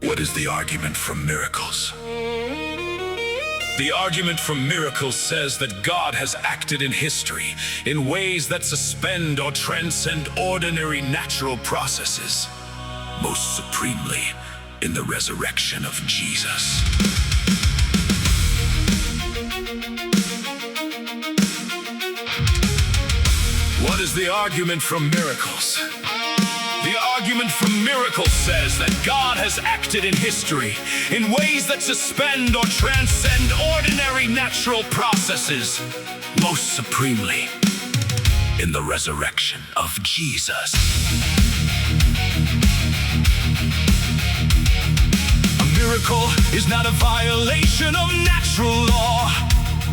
What is the argument from miracles? The argument from miracles says that God has acted in history in ways that suspend or transcend ordinary natural processes, most supremely in the resurrection of Jesus. What is the argument from miracles? The argument from miracles says that God has acted in history in ways that suspend or transcend ordinary natural processes, most supremely in the resurrection of Jesus. A miracle is not a violation of natural law,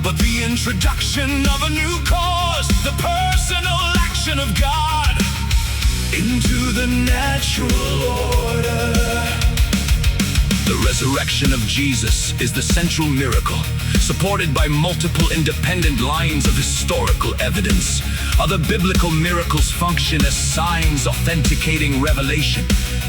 but the introduction of a new cause, the personal action of God into the natural order. The resurrection of Jesus is the central miracle, supported by multiple independent lines of historical evidence. Other biblical miracles function as signs authenticating revelation.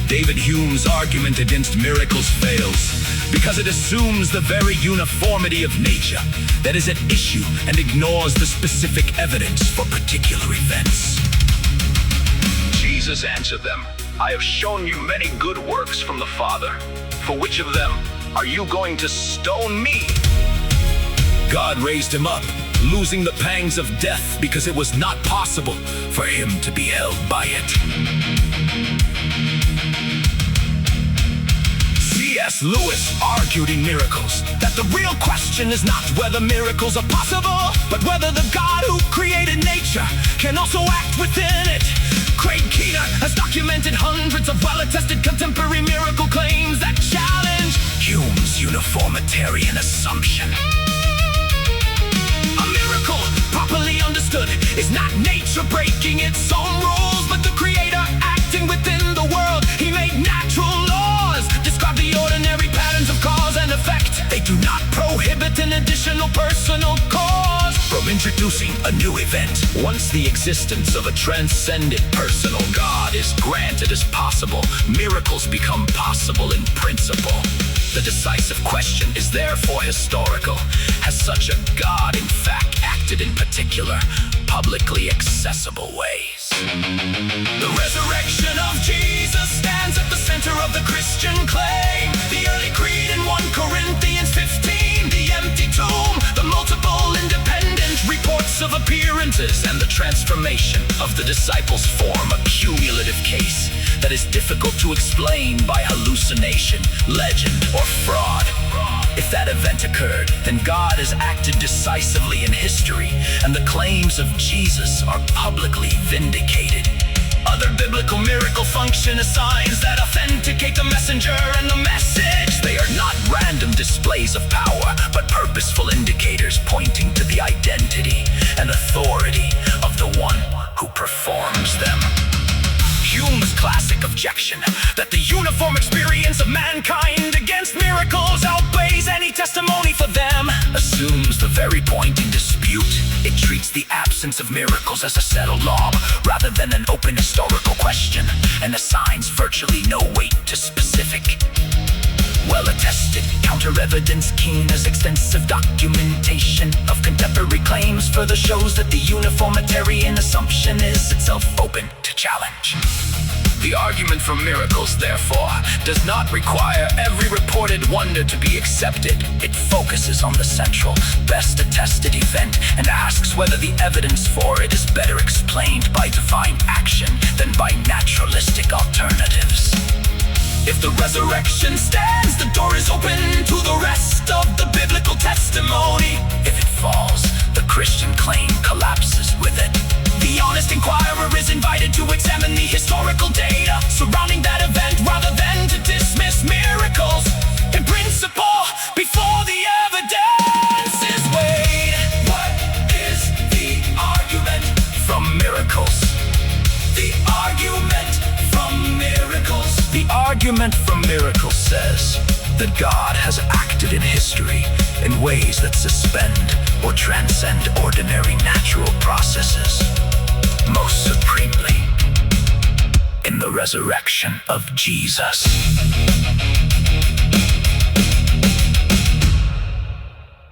David Hume's argument against miracles fails because it assumes the very uniformity of nature that is at issue and ignores the specific evidence for particular events. Jesus answered them, "I have shown you many good works from the Father. For which of them are you going to stone me?" God raised him up, losing the pangs of death because it was not possible for him to be held by it. C.S. Lewis argued in Miracles that the real question is not whether miracles are possible, but whether the God who created nature can also act within it. Craig Keener has documented hundreds of well-attested contemporary miracle claims that challenge Hume's uniformitarian assumption. A miracle, properly understood, is not nature breaking its own rules, but the Creator acting within the world. He made natural laws, describe the ordinary patterns of cause and effect. They do not prohibit an additional personal cause from introducing a new event. Once the existence of a transcendent personal God is granted as possible, miracles become possible in principle. The decisive question is therefore historical. Has such a God in fact acted in particular, publicly accessible ways? The resurrection of Jesus stands at the center of the Christian claim. The early creed in 1 Corinthians 15, the empty tomb, the multiple independent reports of appearances, and the transformation of the disciples form a cumulative case that is difficult to explain by hallucination, legend, or fraud. If that event occurred, then God has acted decisively in history, and the claims of Jesus are publicly vindicated. Other biblical miracle function as signs that authenticate the messenger and the message. They are not random displays of power, but purposeful indicators pointing to the identity and authority of the one who performs them. Hume's classic objection that the uniform experience of mankind against miracles outweighs any testimony for them assumes the very point in dispute. It treats the absence of miracles as a settled law rather than an open historical question, and assigns virtually no weight to specific, well-attested counter-evidence. Keener's extensive documentation of contemporary claims further shows that the uniformitarian assumption is itself open to challenge. The argument from miracles, therefore, does not require every reported wonder to be accepted. It focuses on the central, best attested event and asks whether the evidence for it is better explained by divine action than by naturalistic alternatives. If the resurrection stands, the door is open to the rest of the biblical testimony. If it falls, the Christian claim collapses with it. The honest inquirer is invited to examine the historical data surrounding that event rather than to dismiss miracles in principle before the evidence is weighed. What is the argument from miracles? The argument from miracles. The argument from miracles says that God has acted in history in ways that suspend or transcend ordinary natural processes, most supremely in in the resurrection of Jesus.